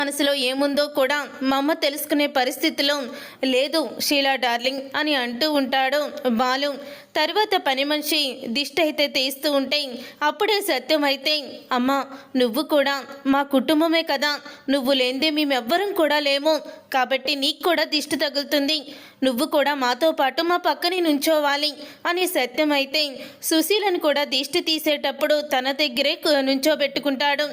మనసులో ఏముందో కూడా మా అమ్మ తెలుసుకునే పరిస్థితిలో లేదు షీలా డార్లింగ్ అని అంటూ ఉంటాడు బాలు. తర్వాత పని మనిషి దిష్టి అయితే తీస్తూ ఉంటే అప్పుడే సత్యం అయితే, అమ్మ నువ్వు కూడా మా కుటుంబమే కదా, నువ్వు లేనిదే మేమెవ్వరం కూడా లేము, కాబట్టి నీకు కూడా దిష్టి తగులుతుంది, నువ్వు కూడా మాతో పాటు మా పక్కనే నుంచోవాలి అని సత్యం అయితే సుశీలను కూడా దిష్టి తీసేటప్పుడు తన దగ్గరే నుంచోబెట్టుకుంటాడు.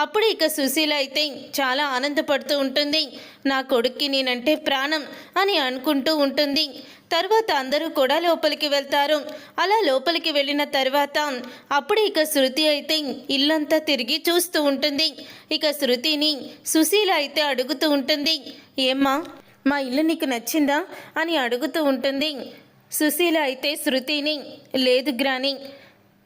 అప్పుడు ఇక సుశీల అయితే చాలా ఆనందపడుతూ ఉంటుంది. నా కొడుక్కి నేనంటే ప్రాణం అని అనుకుంటూ ఉంటుంది. తర్వాత అందరూ కూడా లోపలికి వెళ్తారు. అలా లోపలికి వెళ్ళిన తర్వాత అప్పుడు ఇక శృతి అయితే ఇల్లంతా తిరిగి చూస్తూ ఉంటుంది. ఇక శృతిని సుశీల అయితే అడుగుతూ ఉంటుంది, ఏమ్మా మా ఇల్లు నీకు నచ్చిందా అని అడుగుతూ ఉంటుంది. సుశీల అయితే శృతిని, లేదు గ్రాని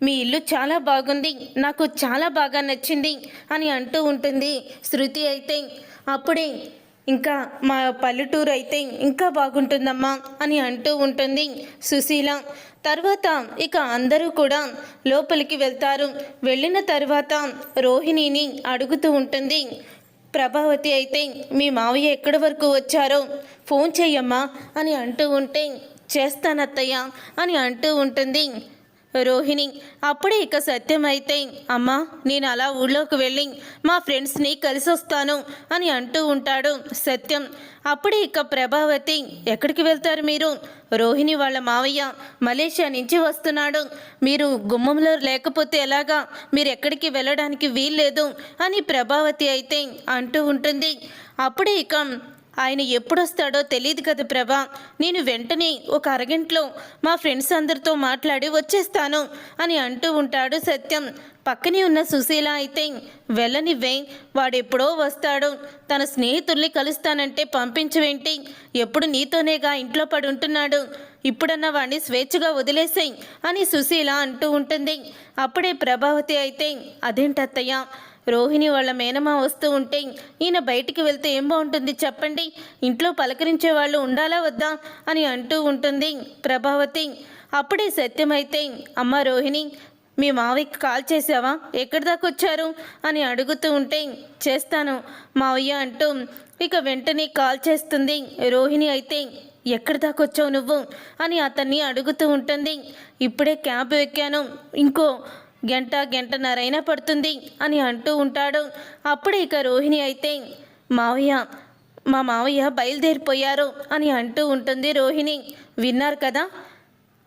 మీ ఇల్లు చాలా బాగుంది, నాకు చాలా బాగా నచ్చింది అని అంటూ ఉంటుంది. శృతి అయితే అప్పుడే ఇంకా మా పల్లెటూరు అయితే ఇంకా బాగుంటుందమ్మా అని అంటూ ఉంటుంది సుశీల. తర్వాత ఇక అందరూ కూడా లోపలికి వెళ్తారు. వెళ్ళిన తర్వాత రోహిణిని అడుగుతూ ఉంటుంది. ప్రభావతి అయితే మీ మావయ్య ఎక్కడి వరకు వచ్చారో ఫోన్ చెయ్యమ్మా అని అంటూ ఉంటే, చేస్తానత్తయ్య అని అంటూ ఉంటుంది రోహిణి. అప్పుడే ఇక సత్యం అయితే, అమ్మా నేను అలా ఊళ్ళోకి వెళ్ళి మా ఫ్రెండ్స్ని కలిసి వస్తాను అని అంటూ ఉంటాడు సత్యం. అప్పుడే ఇక ప్రభావతి, ఎక్కడికి వెళ్తారు మీరు? రోహిణి వాళ్ళ మావయ్య మలేషియా నుంచి వస్తున్నాడు, మీరు గుమ్మంలో లేకపోతే ఎలాగా, మీరు ఎక్కడికి వెళ్ళడానికి వీల్లేదు అని ప్రభావతి అయితే అంటూ ఉంటుంది. అప్పుడే ఇక ఆయన ఎప్పుడొస్తాడో తెలియదు కదా ప్రభా, నేను వెంటనే ఒక అరగంటలో మా ఫ్రెండ్స్ అందరితో మాట్లాడి వచ్చేస్తాను అని అంటూ ఉంటాడు సత్యం. పక్కనే ఉన్న సుశీల అయితే, వెళ్ళనివ్వే, వాడెప్పుడో వస్తాడు, తన స్నేహితుల్ని కలుస్తానంటే పంపించవేంటి, ఎప్పుడు నీతోనేగా ఇంట్లో పడి ఉంటున్నాడు, ఇప్పుడన్నా వాడిని స్వేచ్ఛగా వదిలేసేయి అని సుశీల అంటూ ఉంటుంది. అప్పుడే ప్రభావతి అయితే, అదేంటత్తయ్య, రోహిణి వాళ్ళ మేనమా వస్తూ ఉంటే ఈయన బయటికి వెళ్తే ఏం బాగుంటుంది చెప్పండి, ఇంట్లో పలకరించే వాళ్ళు ఉండాలా వద్దా అని అంటూ ఉంటుంది ప్రభావతి. అప్పుడే సత్యమైతే, అమ్మ రోహిణి మీ మావయ్యకి కాల్ చేసావా, ఎక్కడి దాకా వచ్చారు అని అడుగుతూ ఉంటే, చేస్తాను మావయ్య అంటూ ఇక వెంటనే కాల్ చేస్తుంది రోహిణి. అయితే ఎక్కడి దాకా వచ్చావు నువ్వు అని అతన్ని అడుగుతూ ఉంటుంది. ఇప్పుడే క్యాబ్ ఎక్కాను, ఇంకో గంటన్నరైనా పడుతుంది అని అంటూ ఉంటాడు. అప్పుడే ఇక రోహిణి అయితే, మావయ్య మా మావయ్య బయలుదేరిపోయారు అని అంటూ ఉంటుంది రోహిణి. విన్నారు కదా,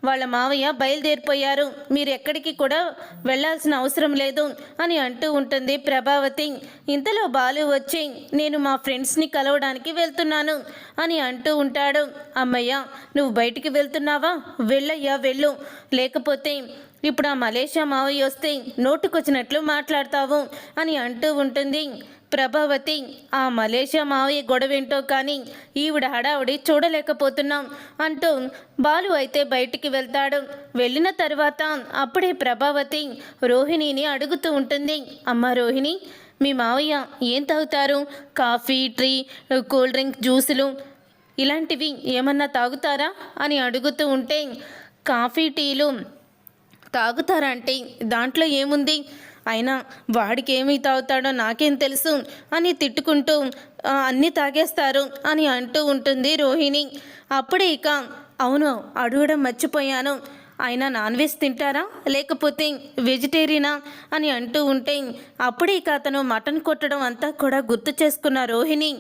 వాళ్ళ మావయ్య బయలుదేరిపోయారు, మీరు ఎక్కడికి కూడా వెళ్ళాల్సిన అవసరం లేదు అని అంటూ ఉంటుంది ప్రభావతి. ఇంతలో బాలు వచ్చి, నేను మా ఫ్రెండ్స్ని కలవడానికి వెళ్తున్నాను అని అంటూ ఉంటాడు. అమ్మయ్య నువ్వు బయటికి వెళ్తున్నావా, వెళ్ళయ్యా వెళ్ళు, లేకపోతే ఇప్పుడు ఆ మలేషియా మావయ్య వస్తే నోటుకొచ్చినట్లు మాట్లాడతావు అని అంటూ ఉంటుంది ప్రభావతి. ఆ మలేషియా మావయ్య గొడవేంటో కానీ ఈవిడ హడావుడి చూడలేకపోతున్నాం అంటూ బాలు అయితే బయటికి వెళ్తాడు. వెళ్ళిన తర్వాత అప్పుడే ప్రభావతి రోహిణిని అడుగుతూ ఉంటుంది, అమ్మ రోహిణి మీ మావయ్య ఏం తాగుతారు, కాఫీ, టీ, కూల్ డ్రింక్, జ్యూసులు ఇలాంటివి ఏమన్నా తాగుతారా అని అడుగుతూ ఉంటే, కాఫీ టీలు తాగుతారంటే దాంట్లో ఏముంది, అయినా వాడికి ఏమి తాగుతాడో నాకేం తెలుసు అని తిట్టుకుంటూ అన్నీ తాగేస్తారు అని అంటూ ఉంటుంది రోహిణి. అప్పుడే ఇక, అవును అడగడం మర్చిపోయాను, ఆయన నాన్ వెజ్ తింటారా లేకపోతే వెజిటేరియనా అని అంటూ ఉంటే అప్పుడే ఇక అతను మటన్ కొట్టడం అంతా కూడా గుర్తు చేసుకున్న రోహిణి,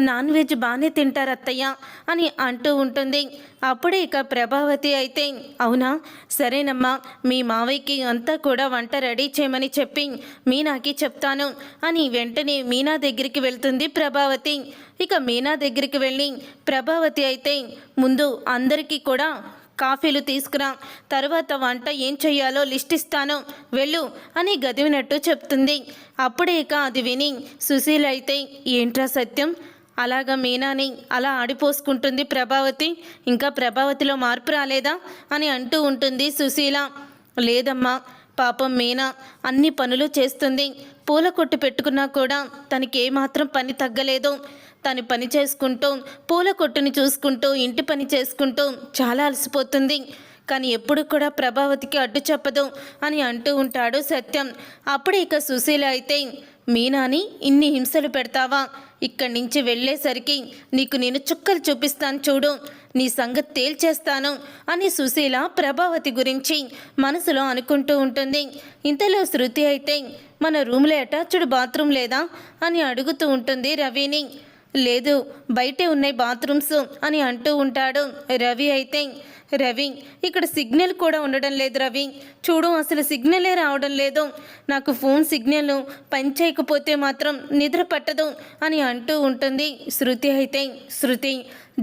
నాన్ వెజ్ బాగానే తింటారు అత్తయ్య అని అంటూ ఉంటుంది. అప్పుడే ఇక ప్రభావతి అయితే, అవునా సరేనమ్మా, మీ మావయ్యకి అంతా కూడా వంట రెడీ చేయమని చెప్పి మీనాకి చెప్తాను అని వెంటనే మీనా దగ్గరికి వెళ్తుంది ప్రభావతి. ఇక మీనా దగ్గరికి వెళ్ళి ప్రభావతి అయితే, ముందు అందరికీ కూడా కాఫీలు తీసుకురా, తర్వాత వంట ఏం చెయ్యాలో లిస్ట్ ఇస్తాను వెళ్ళు అని గదివినట్టు చెప్తుంది. అప్పుడే ఇక అది విని సుశీల అయితే, ఏంట్రా సత్యం, అలాగా మీనాని అలా ఆడిపోసుకుంటుంది ప్రభావతి, ఇంకా ప్రభావతిలో మార్పు రాలేదా అని అంటూ ఉంటుంది సుశీల. లేదమ్మా, పాపం మీనా అన్ని పనులు చేస్తుంది, పూల కొట్టు పెట్టుకున్నా కూడా తనకి ఏమాత్రం పని తగ్గలేదు, తను పని చేసుకుంటూ పూల కొట్టుని చూసుకుంటూ ఇంటి పని చేసుకుంటూ చాలా అలసిపోతుంది, కానీ ఎప్పుడు కూడా ప్రభావతికి అడ్డు చెప్పదు అని అంటూ ఉంటాడు సత్యం. అప్పుడే ఇక సుశీల అయితే, మీనాని ఇన్ని హింసలు పెడతావా, ఇక్కడి నుంచి వెళ్ళేసరికి నీకు నేను చుక్కలు చూపిస్తాను చూడు, నీ సంగతి తేల్చేస్తాను అని సుశీల ప్రభావతి గురించి మనసులో అనుకుంటూ ఉంటుంది. ఇంతలో శృతి అయితే మన రూమ్లో అటాచ్డ్ బాత్రూమ్ లేదా అని అడుగుతూ ఉంటుంది రవిని. లేదు, బయటే ఉన్నాయి బాత్రూమ్స్ అని అంటూ ఉంటాడు. రవి అయితే రవి ఇక్కడ సిగ్నల్ కూడా ఉండడం లేదు రవి, చూడు అసలు సిగ్నలే రావడం లేదు, నాకు ఫోన్ సిగ్నల్ పనిచేయకపోతే మాత్రం నిద్ర పట్టదు అని అంటూ ఉంటుంది. శృతి అయితే శృతి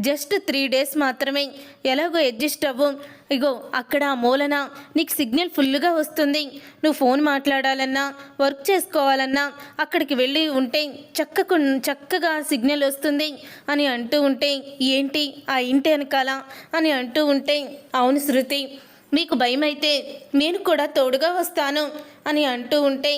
జస్ట్ 3 days మాత్రమే, ఎలాగో అడ్జస్ట్ అవ్వు, ఇగో అక్కడ ఆ మూలన నీకు సిగ్నల్ ఫుల్గా వస్తుంది, నువ్వు ఫోన్ మాట్లాడాలన్నా వర్క్ చేసుకోవాలన్నా అక్కడికి వెళ్ళి ఉంటే చక్కగా సిగ్నల్ వస్తుంది అని అంటూ ఉంటే ఏంటి ఆ ఇంటి వెనకాల అని అంటూ ఉంటే అవును శృతి మీకు భయం అయితే నేను కూడా తోడుగా వస్తాను అని అంటూ ఉంటే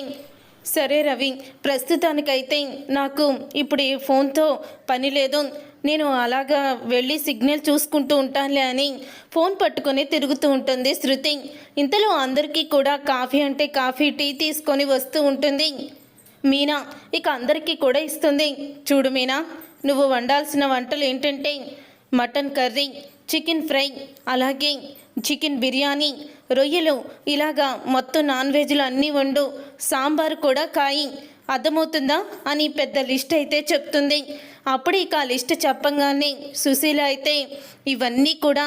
సరే రవి, ప్రస్తుతానికైతే నాకు ఇప్పుడు ఈ ఫోన్తో పని లేదు, నేను అలాగా వెళ్ళి సిగ్నల్ చూసుకుంటూ ఉంటానులే అని ఫోన్ పట్టుకొని తిరుగుతూ ఉంటుంది శృతి. ఇంతలో అందరికీ కూడా కాఫీ అంటే కాఫీ, టీ తీసుకొని వస్తూ ఉంటుంది మీనా. ఇక అందరికీ కూడా ఇస్తుంది. చూడు మీనా, నువ్వు వండాల్సిన వంటలు ఏంటంటే మటన్ కర్రీ, చికెన్ ఫ్రై, అలాగే చికెన్ బిర్యానీ, రొయ్యలు, ఇలాగా మొత్తం నాన్ వెజ్లు అన్నీ వండు, సాంబారు కూడా కాయి, అర్థమవుతుందా అని పెద్ద లిస్ట్ అయితే చెప్తుంది. అప్పుడు ఇక ఆ లిస్ట్ చెప్పంగానే సుశీల అయితే ఇవన్నీ కూడా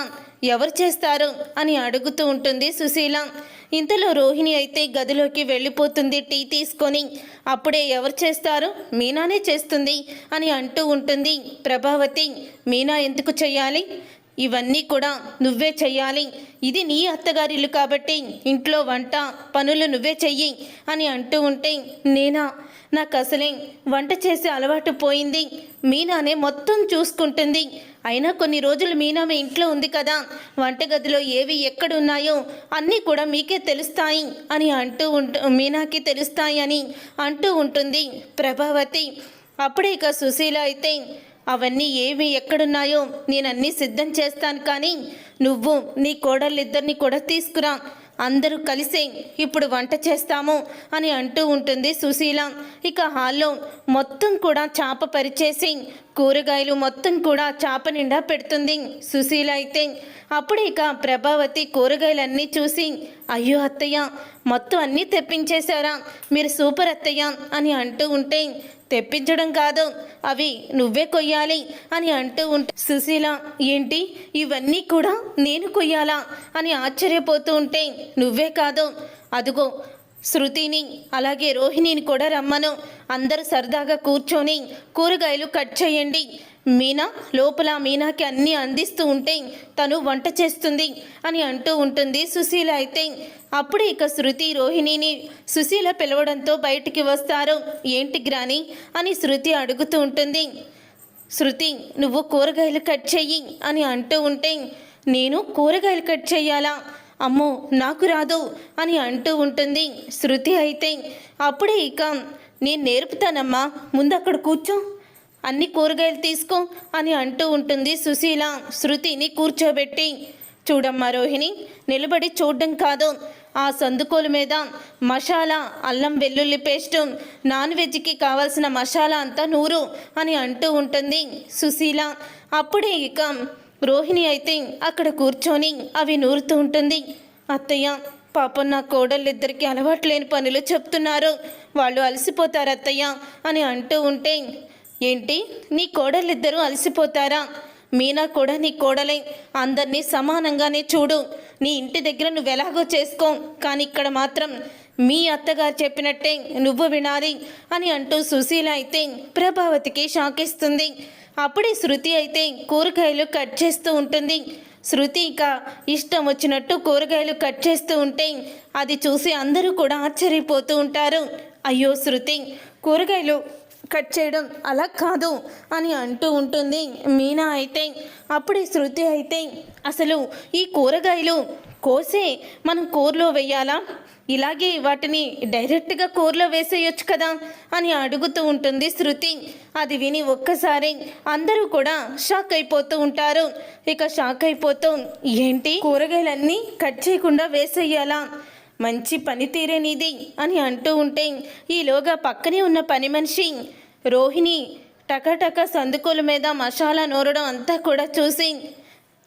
ఎవరు చేస్తారు అని అడుగుతూ ఉంటుంది సుశీల. ఇంతలో రోహిణి అయితే గదిలోకి వెళ్ళిపోతుంది టీ తీసుకొని. అప్పుడే ఎవరు చేస్తారు, మీనానే చేస్తుంది అని అంటూ ఉంటుంది ప్రభావతి. మీనా ఎందుకు చెయ్యాలి, ఇవన్నీ కూడా నువ్వే చెయ్యాలి, ఇది నీ అత్తగారిల్లు కాబట్టి ఇంట్లో వంట పనులు నువ్వే చెయ్యి అని అంటూ ఉంటే నేనా, నాకు అసలే వంట చేసే అలవాటు పోయింది, మీనానే మొత్తం చూసుకుంటుంది, అయినా కొన్ని రోజులు మీనా మీ ఇంట్లో ఉంది కదా, వంటగదిలో ఏవి ఎక్కడున్నాయో అన్నీ కూడా మీకే తెలుస్తాయి అని అంటూ మీనాకి తెలుస్తాయి అని అంటూ ఉంటుంది ప్రభావతి. అప్పుడే ఇక సుశీల అయితే అవన్నీ ఏవి ఎక్కడున్నాయో నేనన్నీ సిద్ధం చేస్తాను, కానీ నువ్వు నీ కోడళ్ళిద్దరిని కూడా తీసుకురా, అందరూ కలిసే ఇప్పుడు వంట చేస్తాము అని అంటూ ఉంటుంది సుశీల. ఇక హాల్లో మొత్తం కూడా చాప పరిచేసి కూరగాయలు మొత్తం కూడా చాప నిండా పెడుతుంది సుశీల అయితే. అప్పుడు ఇక ప్రభావతి కూరగాయలన్నీ చూసి అయ్యో అత్తయ్య మొత్తం అన్నీ తెప్పించేశారా, మీరు సూపర్ అత్తయ్య అని అంటూ ఉంటే తెప్పించడం కాదు అవి నువ్వే కొయ్యాలి అని అంటూ ఉంటే సుశీల ఏంటి ఇవన్నీ కూడా నేను కొయ్యాలా అని ఆశ్చర్యపోతూ ఉంటే నువ్వే కాదు అదుగో శృతిని అలాగే రోహిణిని కూడా రమ్మను, అందరూ సరదాగా కూర్చొని కూరగాయలు కట్ చేయండి, మీనా లోపల మీనాకి అన్నీ అందిస్తూ ఉంటే తను వంట చేస్తుంది అని అంటూ ఉంటుంది సుశీల అయితే. అప్పుడు ఇక శృతి రోహిణిని సుశీల పిలవడంతో బయటికి వస్తారు. ఏంటి గ్రాని అని శృతి అడుగుతూ ఉంటుంది. శృతి నువ్వు కూరగాయలు కట్ చెయ్యి అని అంటూ ఉంటే నేను కూరగాయలు కట్ చెయ్యాలా, అమ్మో నాకు రాదు అని అంటూ ఉంటుంది శృతి అయితే. అప్పుడే ఇక నేను నేర్పుతానమ్మా, ముందు అక్కడ కూర్చో, అన్ని కూరగాయలు తీసుకో అని అంటూ ఉంటుంది సుశీల శృతిని కూర్చోబెట్టి. చూడమ్మా రోహిణి, నిలబడి చూడడం కాదు, ఆ సందుకోలు మీద మసాలా అల్లం వెల్లుల్లి పేస్టు నాన్ వెజ్కి కావాల్సిన మసాలా అంతా నూరు అని అంటూ ఉంటుంది సుశీల. అప్పుడే ఇక రోహిణి అయితే అక్కడ కూర్చొని అవి నూరుతూ ఉంటుంది. అత్తయ్య పాపం నా కోడళ్ళిద్దరికీ అలవాటు లేని పనులు చెప్తున్నారు, వాళ్ళు అలసిపోతారు అత్తయ్య అని అంటూ ఉంటే ఏంటి నీ కోడళ్ళిద్దరూ అలసిపోతారా, మీనా కూడా నీ కోడలే, అందరినీ సమానంగానే చూడు, నీ ఇంటి దగ్గర నువ్వు ఎలాగో చేసుకో, కానీ ఇక్కడ మాత్రం మీ అత్తగారు చెప్పినట్టే నువ్వు వినాలి అని అంటూ సుశీల అయితే ప్రభావతికి షాక్ ఇస్తుంది. అప్పుడే శృతి అయితే కూరగాయలు కట్ చేస్తూ ఉంటుంది. శృతి ఇక ఇష్టం వచ్చినట్టు కూరగాయలు కట్ చేస్తూ ఉంటే అది చూసి అందరూ కూడా ఆశ్చర్యపోతూ ఉంటారు. అయ్యో శృతి కూరగాయలు కట్ చేయడం అలా కాదు అని అంటూ ఉంటుంది మీనా అయితే. అప్పుడే శృతి అయితే అసలు ఈ కూరగాయలు కోసే మనం కూరలో వేయాలా, ఇలాగే వాటిని డైరెక్ట్గా కూరలో వేసేయొచ్చు కదా అని అడుగుతూ ఉంటుంది శృతి. అది విని ఒక్కసారి అందరూ కూడా షాక్ అయిపోతూ ఉంటారు. ఇక షాక్ అయిపోతూ ఏంటి కూరగాయలన్నీ కట్ చేయకుండా వేసేయాలా, మంచి పనితీరే నీది అని అంటూ ఉంటే ఈలోగా పక్కనే ఉన్న పని మనిషి రోహిణి టకటక సందుకోల మీద మసాలా నూరడం అంతా కూడా చూసి,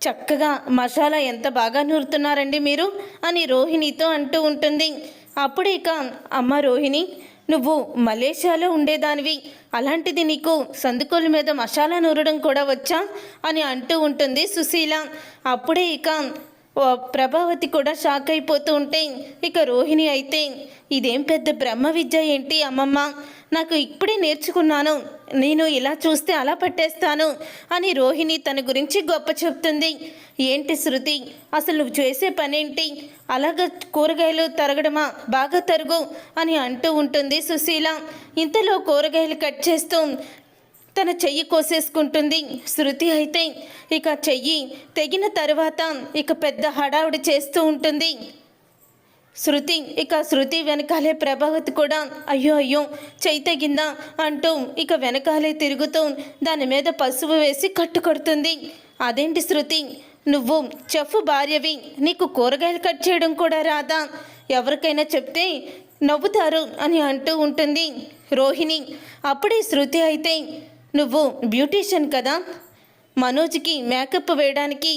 చక్కగా మసాలా ఎంత బాగా నూరుతున్నారండి మీరు అని రోహిణితో అంటూ ఉంటుంది. అప్పుడు ఇక అమ్మ రోహిణి, నువ్వు మలేషియాలో ఉండేదానివి, అలాంటిది నీకు సందుకోల మీద మసాలా నూరడం కూడా వచ్చా అని అంటూ ఉంటుంది సుశీల. అప్పుడే ఇక ప్రభావతి కూడా షాక్ అయిపోతూ ఉంటే, ఇక రోహిణి అయితే ఇదేం పెద్ద బ్రహ్మ విద్య ఏంటి అమ్మమ్మ, నాకు ఇప్పుడే నేర్చుకున్నాను, నేను ఇలా చూస్తే అలా పట్టేస్తాను అని రోహిణి తన గురించి గొప్ప చెప్తుంది. ఏంటి శృతి, అసలు నువ్వు చేసే పనేంటి, అలాగ కూరగాయలు తరగడమా, బాగా తరుగు అని అంటూ ఉంటుంది సుశీల. ఇంతలో కూరగాయలు కట్ చేస్తూ తన చెయ్యి కోసేసుకుంటుంది. శృతి అయితే ఇక చెయ్యి తెగిన తర్వాత ఇక పెద్ద హడావుడి చేస్తూ ఉంటుంది. శృతి వెనకాలే ప్రభావతి కూడా అయ్యో అయ్యో చెయ్యి తెగిందా అంటూ ఇక వెనకాలే తిరుగుతూ దాని మీద పసుపు వేసి కట్టుకొడుతుంది. అదేంటి శృతి, నువ్వు చెఫ్ భార్యవి, నీకు కూరగాయలు కట్ చేయడం కూడా రాదా, ఎవరికైనా చెప్తే నవ్వుతారు అని అంటూ ఉంటుంది రోహిణి. అప్పుడే శృతి అయితే నువ్వు బ్యూటీషియన్ కదా, మనోజ్కి మేకప్ వేయడానికి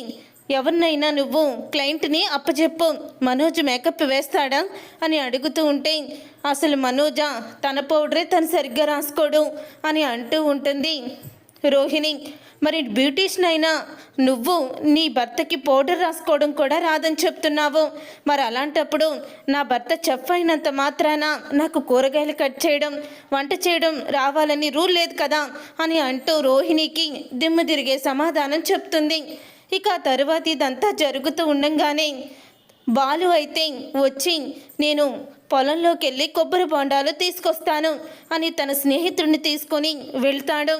ఎవరినైనా నువ్వు క్లయింట్ని అప్పచెప్పు, మనోజ్ మేకప్ వేస్తాడా అని అడుగుతూ ఉంటే, అసలు మనోజా తన పౌడరే తను సరిగ్గా రాసుకోడు అని అంటూ ఉంటుంది రోహిణి. మరి బ్యూటీషియన్ అయినా నువ్వు నీ భర్తకి పౌడర్ రాసుకోవడం కూడా రాదని చెప్తున్నావు, మరి అలాంటప్పుడు నా భర్త చెఫ్ అయినంత మాత్రాన నాకు కూరగాయలు కట్ చేయడం వంట చేయడం రావాలని రూల్ లేదు కదా అని అంటూ రోహిణికి దిమ్ము తిరిగే సమాధానం చెప్తుంది. ఇక తరువాత ఇదంతా జరుగుతూ ఉండంగానే బాలు అయితే వచ్చి నేను పొలంలోకి వెళ్ళి కొబ్బరి బొండాలు తీసుకొస్తాను అని తన స్నేహితుడిని తీసుకొని వెళ్తాడు.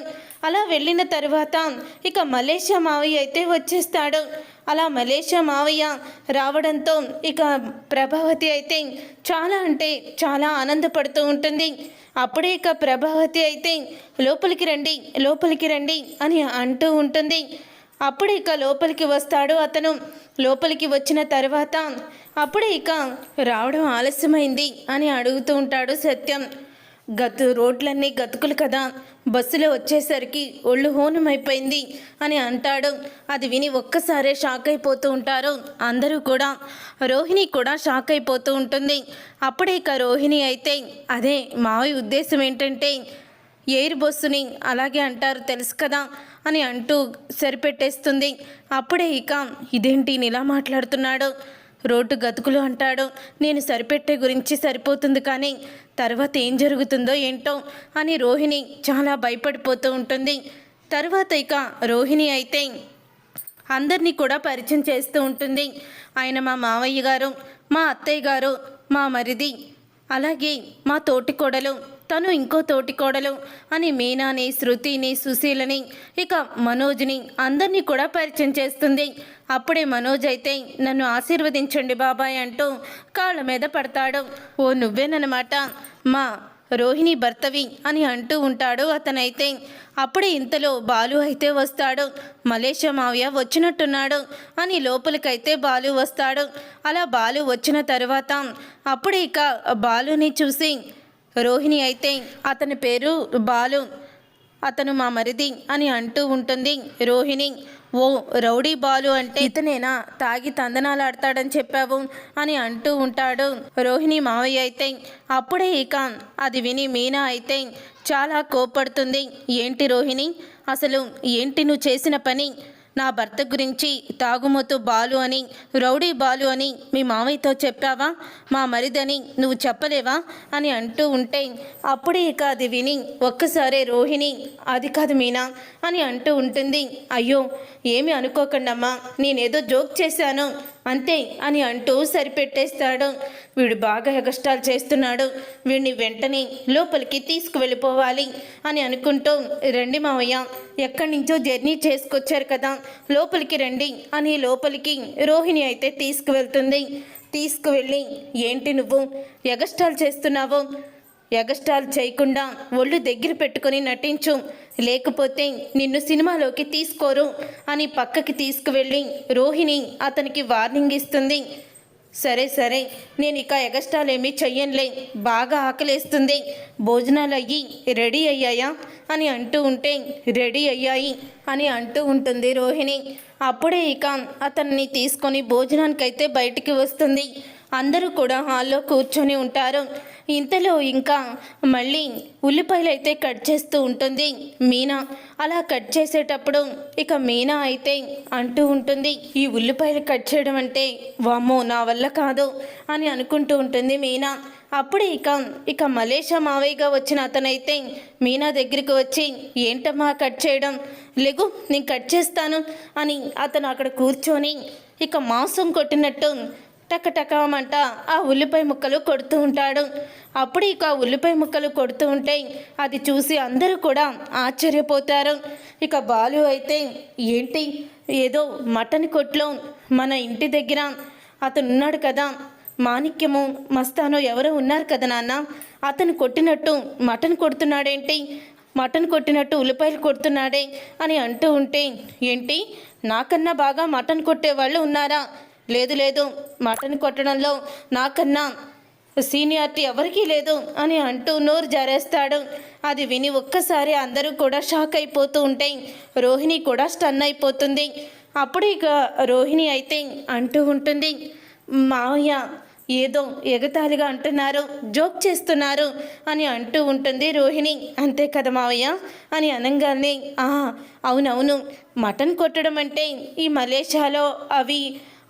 అలా వెళ్ళిన తర్వాత ఇక మలేషియా మావయ్య అయితే వచ్చేస్తాడు. అలా మలేషియా మావయ్య రావడంతో ఇక ప్రభావతి అయితే చాలా అంటే చాలా ఆనందపడుతూ ఉంటుంది. అప్పుడే ఇక ప్రభావతి అయితే లోపలికి రండి అని అంటూ ఉంటుంది. అప్పుడు ఇక లోపలికి వస్తాడు అతను. లోపలికి వచ్చిన తర్వాత అప్పుడే ఇక రావడం ఆలస్యమైంది అని అడుగుతూ ఉంటాడు సత్యం. రోడ్లన్నీ గతుకులు కదా, బస్సులో వచ్చేసరికి ఒళ్ళు హోనమైపోయింది అని అంటాడు. అది విని ఒక్కసారే షాక్ అయిపోతూ ఉంటారు అందరూ కూడా. రోహిణి కూడా షాక్ అయిపోతూ ఉంటుంది. అప్పుడే ఇక రోహిణి అయితే అదే మావయ్య ఉద్దేశం ఏంటంటే ఎయిర్ బస్సుని అలాగే అంటారు తెలుసు కదా అని అంటూ సరిపెట్టేస్తుంది. అప్పుడే ఇక ఇదేంటి ఇలా మాట్లాడుతున్నాడు, రోడ్డు గతుకులు అంటాడు, నేను సరిపెట్టే గురించి సరిపోతుంది కానీ తర్వాత ఏం జరుగుతుందో ఏంటో అని రోహిణి చాలా భయపడిపోతూ ఉంటుంది. తర్వాత ఇక రోహిణి అయితే అందరినీ కూడా పరిచయం చేస్తూ ఉంటుంది. ఆయన మా మావయ్య గారు, మా అత్తయ్య గారు, మా మరిది, అలాగే మా తోటికోడలు, తను ఇంకో తోటికోడలు అని మీనాని, శృతిని, సుశీలని, ఇక మనోజ్ని అందరినీ కూడా పరిచయం చేస్తుంది. అప్పుడే మనోజ్ అయితే నన్ను ఆశీర్వదించండి బాబాయ్ అంటూ కాళ్ళ మీద పడతాడు. ఓ నువ్వేనమాట మా రోహిణి భర్తవి అని అంటూ ఉంటాడు అతనైతే. అప్పుడే ఇంతలో బాలు అయితే వస్తాడు. మలేషియా మావయ్య వచ్చినట్టున్నాడు అని లోపలికైతే బాలు వస్తాడు. అలా బాలు వచ్చిన తర్వాత అప్పుడే ఇక బాలుని చూసి రోహిణి అయితే అతని పేరు బాలు, అతను మా మరిది అని అంటూ ఉంటుంది రోహిణి. ఓ రౌడీ బాలు అంటే ఇతనేనా తాగి తందనాలాడతాడని చెప్పావు అని అంటూ ఉంటాడు రోహిణి మావయ్య అయితే. అప్పుడే ఇక అది విని మీనా అయితే చాలా కోప్పడుతుంది. ఏంటి రోహిణి, అసలు ఏంటి నువ్వు చేసిన పని, నా భర్త గురించి తాగుమోతు బాలు అని, రౌడీ బాలు అని మీ మామయ్యతో చెప్పావా, మా మరిదని నువ్వు చెప్పలేవా అని అంటూ ఉంటే అప్పుడే ఇక అది విని ఒక్కసారే రోహిణి అది కాదు మీనా అని అంటూ ఉంటుంది. అయ్యో ఏమి అనుకోకండమ్మా, నేనేదో జోక్ చేశాను అంతే అని అంటూ సరిపెట్టేస్తాడు. వీడు బాగా ఎగస్టాల్ చేస్తున్నాడు, వీడిని వెంటనే లోపలికి తీసుకువెళ్ళిపోవాలి అని అనుకుంటూ రండి మావయ్య, ఎక్కడి నుంచో జర్నీ చేసుకొచ్చారు కదా లోపలికి రండి అని లోపలికి రోహిణి అయితే తీసుకువెళ్తుంది. తీసుకువెళ్ళి ఏంటి నువ్వు ఎగస్టాల్ చేస్తున్నావు, ఎగస్టాల్ చేయకుండా ఒళ్ళు దగ్గర పెట్టుకొని నటించు, లేకపోతే నిన్ను సినిమాలోకి తీసుకోరు అని పక్కకి తీసుకువెళ్ళి రోహిణి అతనికి వార్నింగ్ ఇస్తుంది. సరే సరే, నేను ఇక ఎగస్ట్రాలేమీ చెయ్యనులే, బాగా ఆకలేస్తుంది, భోజనాలు అయ్యి రెడీ అయ్యాయా అని అంటూ ఉంటే రెడీ అయ్యాయి అని అంటూ ఉంటుంది రోహిణి. అప్పుడే ఇక అతన్ని తీసుకొని భోజనానికైతే బయటికి వస్తుంది. అందరూ కూడా హాల్లో కూర్చొని ఉంటారు. ఇంతలో ఇంకా మళ్ళీ ఉల్లిపాయలు అయితే కట్ చేస్తూ ఉంటుంది మీనా. అలా కట్ చేసేటప్పుడు ఇక మీనా అయితే అంటూ ఉంటుంది, ఈ ఉల్లిపాయలు కట్ చేయడం అంటే వామ్మో నా వల్ల కాదు అని అనుకుంటూ ఉంటుంది మీనా. అప్పుడే ఇక మలేషియా మావయ్యగా వచ్చిన అతనైతే మీనా దగ్గరికి వచ్చి, ఏంటమ్మా కట్ చేయడం, లెగు నేను కట్ చేస్తాను అని అతను అక్కడ కూర్చొని ఇక మాంసం కొట్టినట్టు టకటకమంట ఆ ఉల్లిపాయ ముక్కలు కొడుతూ ఉంటాడు. అప్పుడు ఇక ఉల్లిపాయ ముక్కలు కొడుతూ ఉంటే అది చూసి అందరూ కూడా ఆశ్చర్యపోతారు. ఇక బాలు అయితే, ఏంటి ఏదో మటన్ కొట్లో మన ఇంటి దగ్గర అతను ఉన్నాడు కదా, మాణిక్యము మస్తానో ఎవరో ఉన్నారు కదా నాన్న, అతను కొట్టినట్టు మటన్ కొడుతున్నాడేంటి, మటన్ కొట్టినట్టు ఉల్లిపాయలు కొడుతున్నాడే అని అంటూ ఉంటే, ఏంటి నాకన్నా బాగా మటన్ కొట్టేవాళ్ళు ఉన్నారా, లేదు లేదు, మటన్ కొట్టడంలో నాకన్నా సీనియారిటీ ఎవరికీ లేదు అని అంటూ నోరు జారేస్తాడు. అది విని ఒక్కసారి అందరూ కూడా షాక్ అయిపోతూ ఉంటే రోహిణి కూడా స్టన్ అయిపోతుంది. అప్పుడు ఇక రోహిణి అయితే అంటూ ఉంటుంది, మావయ్య ఏదో ఎగతాళిగా అంటున్నారు, జోక్ చేస్తున్నారు అని అంటూ ఉంటుంది రోహిణి. అంతే కదా మావయ్య అని అనగానే, అవునవును, మటన్ కొట్టడం అంటే ఈ మలేషియాలో అవి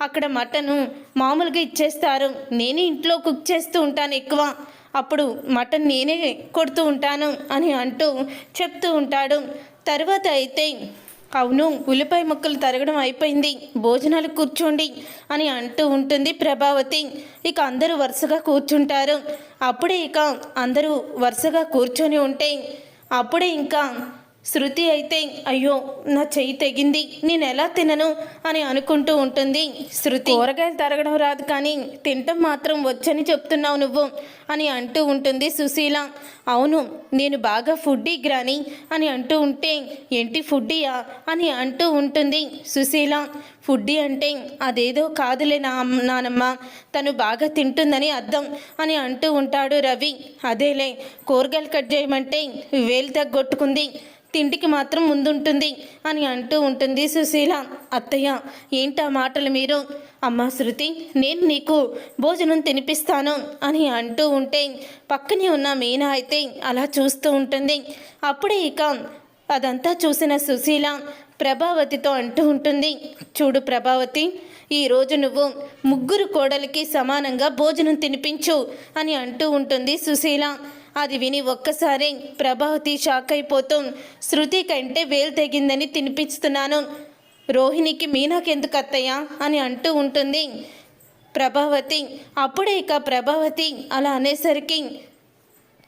అక్కడ మటను మామూలుగా ఇచ్చేస్తారు, నేనే ఇంట్లో కుక్ చేస్తూ ఉంటాను ఎక్కువ, అప్పుడు మటన్ నేనే కొడుతూ ఉంటాను అని అంటూ చెప్తూ ఉంటాడు. తర్వాత అయితే, అవును ఉల్లిపాయ ముక్కలు తరగడం అయిపోయింది, భోజనాలు కూర్చోండి అని అంటూ ఉంటుంది ప్రభావతి. ఇక అందరూ వరుసగా కూర్చుంటారు. అప్పుడే ఇక అందరూ వరుసగా కూర్చొని ఉంటే అప్పుడే ఇంకా శృతి అయితే, అయ్యో నా చెయ్యి తెగింది, నేను ఎలా తినను అని అనుకుంటూ ఉంటుంది. శృతి, కూరగాయలు తరగడం రాదు కానీ తినటం మాత్రం వచ్చని చెప్తున్నావు నువ్వు అని అంటూ ఉంటుంది సుశీల. అవును నేను బాగా ఫుడ్డీ గ్రాని అని అంటూ ఉంటే, ఏంటి ఫుడ్డీయా అని అంటూ ఉంటుంది సుశీల. ఫుడ్డీ అంటే అదేదో కాదులే నానమ్మ, తను బాగా తింటుందని అర్థం అని అంటూ ఉంటాడు రవి. అదేలే, కూరగాయలు కట్ చేయమంటే వేలు తగ్గొట్టుకుంది, తిండికి మాత్రం ముందుంటుంది అని అంటూ ఉంటుంది సుశీల. అత్తయ్య ఏంటా మాటలు మీరు, అమ్మా శృతి నేను నీకు భోజనం తినిపిస్తాను అని అంటూ ఉంటే పక్కనే ఉన్న మీనా అయితే అలా చూస్తూ ఉంటుంది. అప్పుడే ఇక అదంతా చూసిన సుశీల ప్రభావతితో అంటూ ఉంటుంది, చూడు ప్రభావతి, ఈరోజు నువ్వు ముగ్గురు కోడలికి సమానంగా భోజనం తినిపించు అని అంటూ ఉంటుంది సుశీల. అది విని ఒక్కసారి ప్రభావతి షాక్ అయిపోతూ, శృతి కంటే వేలు తెగిందని తినిపిస్తున్నాను, రోహిణికి మీనాకెందుకు అత్తయ్య అని అంటూ ఉంటుంది ప్రభావతి. అప్పుడే ఇక ప్రభావతి అలా అనేసరికి,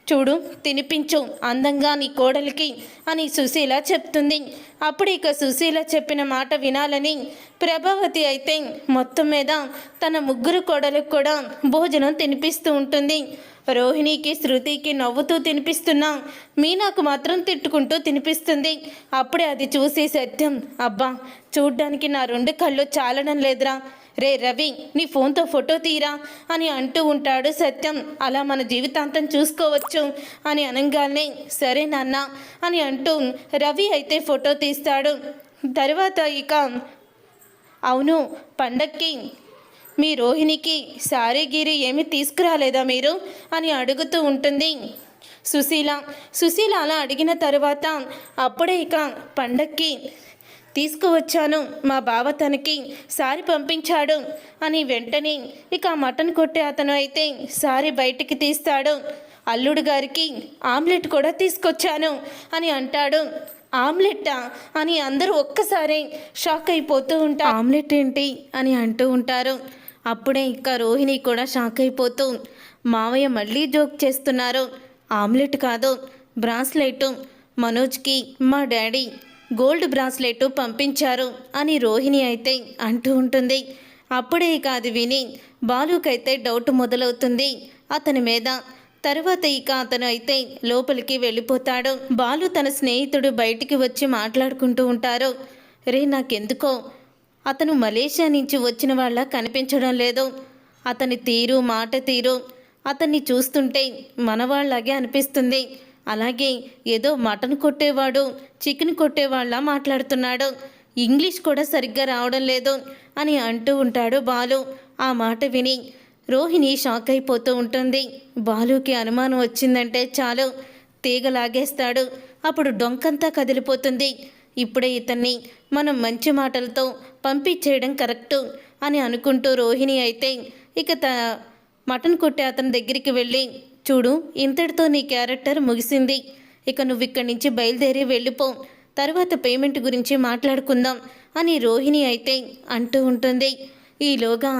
చూడు తినిపించు అందంగా నీ కోడలికి అని సుశీల చెప్తుంది. అప్పుడు ఇక సుశీల చెప్పిన మాట వినాలని ప్రభావతి అయితే మొత్తం మీద తన ముగ్గురు కోడలకు కూడా భోజనం తినిపిస్తూ ఉంటుంది. రోహిణికి శృతికి నవ్వుతూ తినిపిస్తున్నా, మీనాకు మాత్రం తిట్టుకుంటూ తినిపిస్తుంది. అప్పుడే అది చూసి సత్యం, అబ్బా చూడ్డానికి నా రెండు కళ్ళు చాలడం లేదురా, రే రవి నీ ఫోన్తో ఫోటో తీరా అని అంటూ ఉంటాడు సత్యం. అలా మన జీవితాంతం చూసుకోవచ్చు అని అనగానే, సరే నాన్న అని అంటూ రవి అయితే ఫోటో తీస్తాడు. తర్వాత ఇక, అవును పండక్కి మీ రోహిణికి సారీ గిరి ఏమి తీసుకురాలేదా మీరు అని అడుగుతూ ఉంటుంది సుశీల అలా అడిగిన తర్వాత, అప్పుడే ఇక పండక్కి తీసుకువచ్చాను, మా బావ తనకి సారీ పంపించాడు అని వెంటనే ఇక మటన్ కొట్టే అతను అయితే సారీ బయటికి తీస్తాడు. అల్లుడు గారికి ఆమ్లెట్ కూడా తీసుకొచ్చాను అని అంటాడు. ఆమ్లెట్టా అని అందరూ ఒక్కసారి షాక్ అయిపోతూ ఉంటారు. ఆమ్లెట్ ఏంటి అని అంటూ ఉంటారు. అప్పుడే ఇక రోహిణి కూడా షాక్ అయిపోతూ, మావయ్య మళ్ళీ జోక్ చేస్తున్నారు, ఆమ్లెట్ కాదు బ్రాస్లెట్, మనోజ్కి మా డాడీ గోల్డ్ బ్రాస్లెట్ పంపించారు అని రోహిణి అయితే అంటూ ఉంటుంది. అప్పుడే ఇక అది విని బాలుకైతే డౌట్ మొదలవుతుంది అతని మీద. తర్వాత ఇక అతను అయితే లోపలికి వెళ్ళిపోతాడు. బాలు తన స్నేహితుడు బయటికి వచ్చి మాట్లాడుకుంటూ ఉంటారు. రే నాకెందుకో అతను మలేషియా నుంచి వచ్చిన వాళ్ళ కనిపించడం లేదు, అతని తీరు మాట తీరు అతన్ని చూస్తుంటే మనవాళ్ళలాగే అనిపిస్తుంది. అలాగే ఏదో మటన్ కొట్టేవాడు చికెన్ కొట్టేవాళ్ళ మాట్లాడుతున్నాడు. ఇంగ్లీష్ కూడా సరిగ్గా రావడం లేదు అని అంటూ ఉంటాడు బాలు. ఆ మాట విని రోహిణి షాక్ అయిపోతూ ఉంటుంది. బాలుకి అనుమానం వచ్చిందంటే చాలు తీగ లాగేస్తాడు. అప్పుడు డొంకంతా కదిలిపోతుంది. ఇప్పుడే ఇతన్ని మనం మంచి మాటలతో పంపించేయడం కరెక్టు అని అనుకుంటూ రోహిణి అయితే ఇక మటన్ కొట్టే అతని దగ్గరికి వెళ్ళి, చూడు ఇంతటితో నీ క్యారెక్టర్ ముగిసింది. ఇక నువ్వు ఇక్కడి నుంచి బయలుదేరి వెళ్ళిపో, తర్వాత పేమెంట్ గురించి మాట్లాడుకుందాం అని రోహిణి అయితే అంటూ ఉంటుంది. ఈలోగా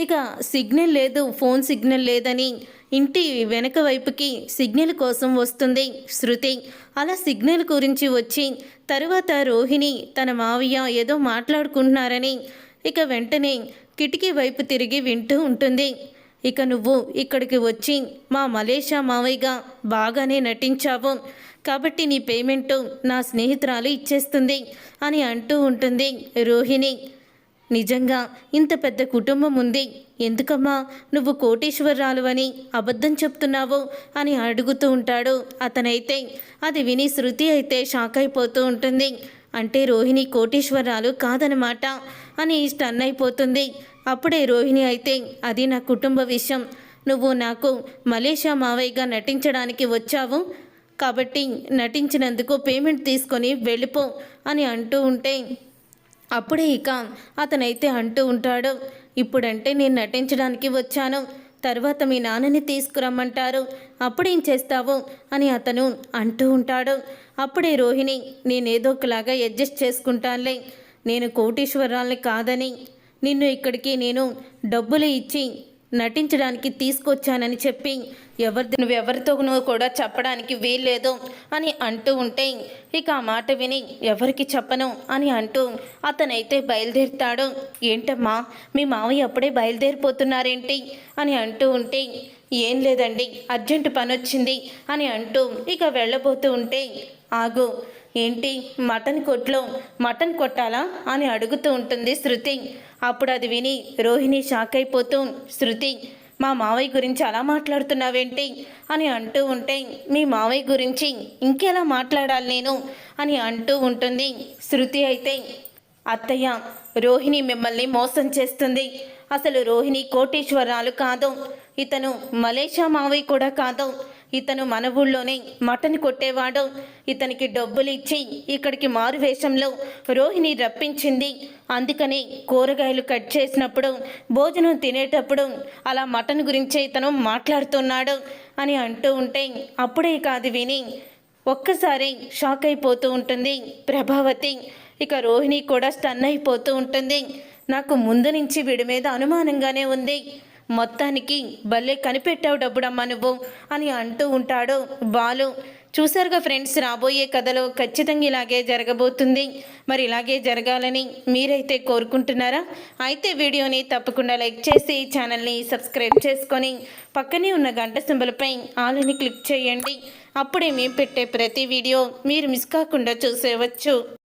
ఇక సిగ్నల్ లేదు, ఫోన్ సిగ్నల్ లేదని ఇంటి వెనక వైపుకి సిగ్నల్ కోసం వస్తుంది శృతి. అలా సిగ్నల్ గురించి వచ్చి తరువాత రోహిణి తన మావయ్య ఏదో మాట్లాడుకుంటున్నారని ఇక వెంటనే కిటికీ వైపు తిరిగి వింటూ ఉంటుంది. ఇక నువ్వు ఇక్కడికి వచ్చి మా మలేషియా మావయ్యగా బాగానే నటించావు కాబట్టి నీ పేమెంటు నా స్నేహితురాలు ఇచ్చేస్తుంది అని అంటూ ఉంటుంది రోహిణి. నిజంగా ఇంత పెద్ద కుటుంబం ఉంది, ఎందుకమ్మా నువ్వు కోటీశ్వరరాలు అని అబద్ధం చెప్తున్నావు అని అడుగుతూ ఉంటాడు అతనైతే. అది విని శృతి అయితే షాక్ అయిపోతూ ఉంటుంది. అంటే రోహిణి కోటీశ్వరరాలు కాదనమాట అని స్టన్ అయిపోతుంది. అప్పుడే రోహిణి అయితే అది నా కుటుంబ విషయం, నువ్వు నాకు మలేషియా మావయ్యగా నటించడానికి వచ్చావు కాబట్టి నటించినందుకు పేమెంట్ తీసుకొని వెళ్ళిపో అని అంటూ ఉంటే అప్పుడే ఇక అతనైతే అంటూ ఉంటాడు, ఇప్పుడంటే నేను నటించడానికి వచ్చాను, తర్వాత మీ నాన్నని తీసుకురమ్మంటారు, అప్పుడేం చేస్తావు అని అతను అంటూ ఉంటాడు. అప్పుడే రోహిణి, నేనేదో ఒకలాగా అడ్జస్ట్ చేసుకుంటానులే, నేను కోటీశ్వరాల్ని కాదని నిన్ను ఇక్కడికి నేను డబ్బులు ఇచ్చి నటించడానికి తీసుకొచ్చానని చెప్పి నువ్వెవరితో కూడా చెప్పడానికి వీల్లేదు అని అంటూ ఉంటే ఇక ఆ మాట విని ఎవరికి చెప్పను అని అంటూ అతనైతే బయలుదేరుతాడు. ఏంటమ్మా మీ మావయ్య అప్పుడే బయలుదేరిపోతున్నారేంటి అని అంటూ ఉంటే ఏం లేదండి అర్జెంటు పని వచ్చింది అని అంటూ ఇక వెళ్ళబోతూ ఉంటే ఆగు, ఏంటి మటన్ కొట్టాలా అని అడుగుతూ ఉంటుంది శృతి. అప్పుడు అది విని రోహిణి షాక్ అయిపోతూ, శృతి మా మావయ్య గురించి అలా మాట్లాడుతున్నావేంటి అని అంటూ ఉంటే మీ మావయ్య గురించి ఇంకెలా మాట్లాడాలి నేను అని అంటూ ఉంటుంది శృతి. అయితే అత్తయ్య రోహిణి మిమ్మల్ని మోసం చేస్తుంది, అసలు రోహిణి కోటీశ్వరాలు కాదు, ఇతను మలేషియా మావయ్య కూడా కాదు, ఇతను మన ఊళ్ళోనే మటన్ కొట్టేవాడు, ఇతనికి డబ్బులు ఇచ్చి ఇక్కడికి మారు వేషంలో రోహిణి రప్పించింది, అందుకని కూరగాయలు కట్ చేసినప్పుడు భోజనం తినేటప్పుడు అలా మటన్ గురించే ఇతను మాట్లాడుతున్నాడు అని అంటూ ఉంటే అప్పుడే కాదు విని ఒక్కసారి షాక్ అయిపోతూ ఉంటుంది ప్రభావతి. ఇక రోహిణి కూడా స్టన్ అయిపోతూ ఉంటుంది. నాకు ముందు నుంచి వీడి మీద అనుమానంగానే ఉంది, మొత్తానికి భలే కనిపెట్టావు డబ్బుడమ్మా నువ్వు అని అంటూ ఉంటాడు బాలు. చూసారుగా ఫ్రెండ్స్, రాబోయే కథలో ఖచ్చితంగా ఇలాగే జరగబోతుంది. మరి ఇలాగే జరగాలని మీరైతే కోరుకుంటున్నారా? అయితే వీడియోని తప్పకుండా లైక్ చేసి ఛానల్ని సబ్స్క్రైబ్ చేసుకొని పక్కనే ఉన్న గంట సింబల్పై ఆల్ అని క్లిక్ చేయండి. అప్పుడే మేము పెట్టే ప్రతి వీడియో మీరు మిస్ కాకుండా చూసేవచ్చు.